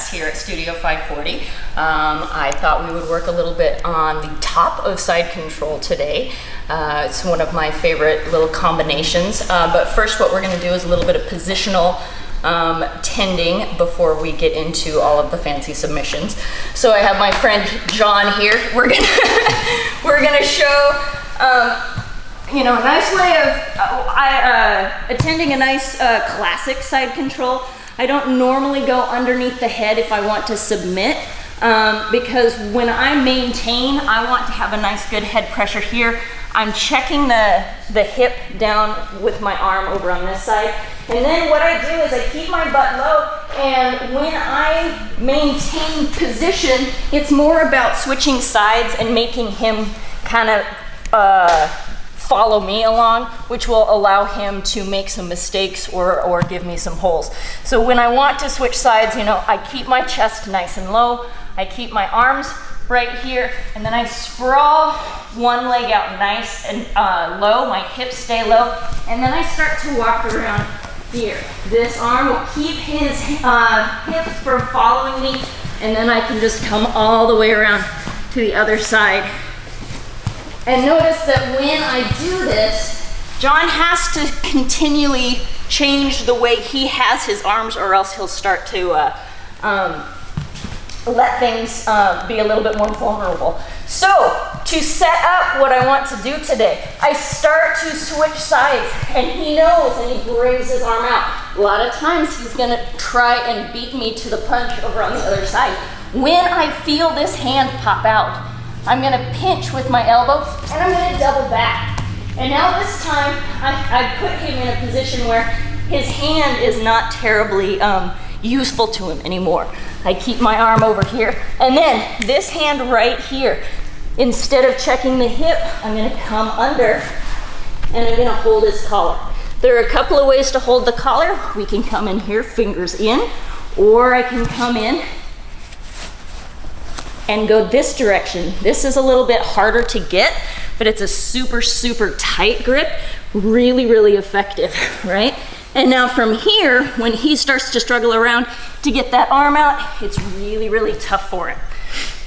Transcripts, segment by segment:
Jess here at Studio 540. I thought we would work a little bit on the top of side control today. It's one of my favorite little combinations. But first what we're gonna do is a little bit of positional tending before we get into all of the fancy submissions. So I have my friend John here. We're gonna show you know, a nice way of attending a nice classic side control. I don't normally go underneath the head if I want to submit, because when I maintain, I want to have a nice good head pressure here. I'm checking the hip down with my arm over on this side. And then what I do is I keep my butt low, and when I maintain position, it's more about switching sides and making him kind of follow me along, which will allow him to make some mistakes or give me some holes. So when I want to switch sides, you know, I keep my chest nice and low, I keep my arms right here, and then I sprawl one leg out nice and low, my hips stay low, and then I start to walk around here. This arm will keep his hips from following me, and then I can just come all the way around to the other side. And notice that when I do this, John has to continually change the way he has his arms, or else he'll start to let things be a little bit more vulnerable. So to set up what I want to do today, I start to switch sides, and he knows, and he brings his arm out. A lot of times he's gonna try and beat me to the punch over on the other side. When I feel this hand pop out, I'm gonna pinch with my elbow, and I'm gonna double back. And now this time, I put him in a position where his hand is not terribly useful to him anymore. I keep my arm over here, and then this hand right here, instead of checking the hip, I'm gonna come under, and I'm gonna hold his collar. There are a couple of ways to hold the collar. We can come in here, fingers in, or I can come in and go this direction. This is a little bit harder to get, but it's a super, super tight grip, really, really effective, right? And now from here, when he starts to struggle around to get that arm out, it's really, really tough for him,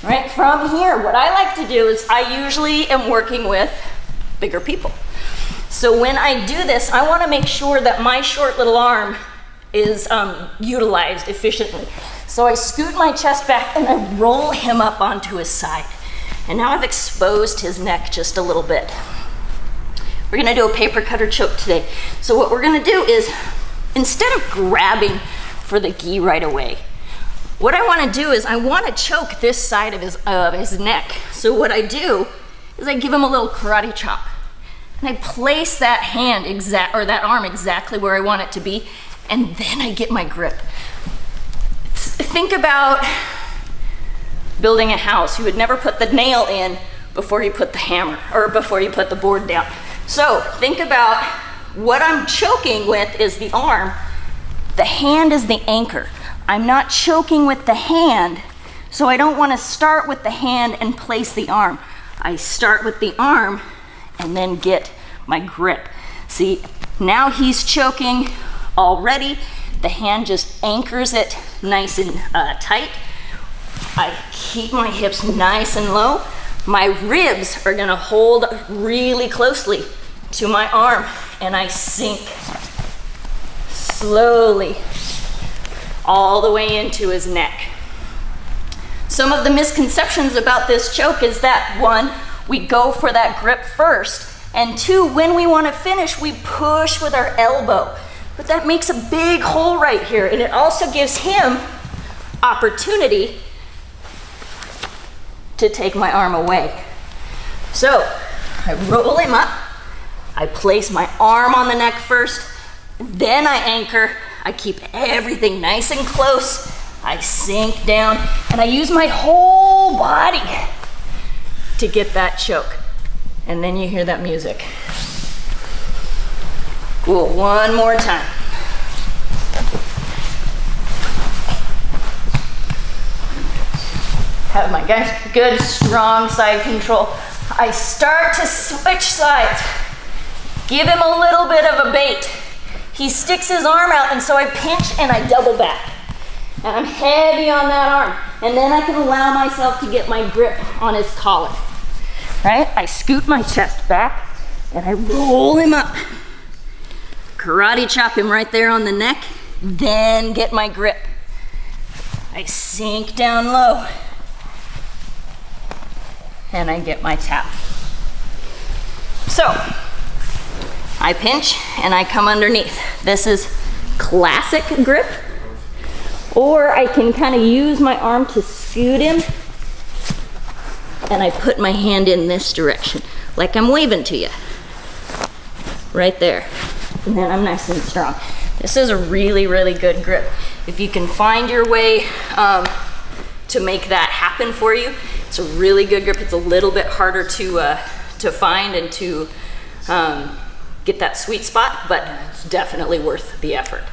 right? From here, what I like to do is I usually am working with bigger people. So when I do this, I wanna make sure that my short little arm is utilized efficiently. So I scoot my chest back and I roll him up onto his side. And now I've exposed his neck just a little bit. We're gonna do a paper cutter choke today. So what we're gonna do is, instead of grabbing for the gi right away, what I wanna do is I wanna choke this side of his neck. So what I do is I give him a little karate chop. And I place that hand or that arm exactly where I want it to be, and then I get my grip. Think about building a house. You would never put the nail in before you put the hammer, or before you put the board down. So think about what I'm choking with is the arm. The hand is the anchor. I'm not choking with the hand, so I don't want to start with the hand and place the arm. I start with the arm and then get my grip. See, now he's choking already. The hand just anchors it nice and tight. I keep my hips nice and low. My ribs are gonna hold really closely to my arm, and I sink slowly all the way into his neck. Some of the misconceptions about this choke is that, one, we go for that grip first, and two, when we wanna finish, we push with our elbow. But that makes a big hole right here, and it also gives him opportunity to take my arm away. So I roll him up, I place my arm on the neck first, then I anchor, I keep everything nice and close, I sink down, and I use my whole body to get that choke. And then you hear that music. Cool, one more time. Have my good, strong side control. I start to switch sides. Give him a little bit of a bait. He sticks his arm out, and so I pinch and I double back. and I'm heavy on that arm. And then I can allow myself to get my grip on his collar, right? I scoot my chest back and I roll him up. Karate chop him right there on the neck, then get my grip. I sink down low and I get my tap. So I pinch and I come underneath. This is classic grip, or I can kind of use my arm to scoot him and I put my hand in this direction, like I'm waving to you. Right there. And then I'm nice and strong. This is a really, really good grip. If you can find your way to make that happen for you, it's a really good grip. It's a little bit harder to find and to get that sweet spot, but it's definitely worth the effort.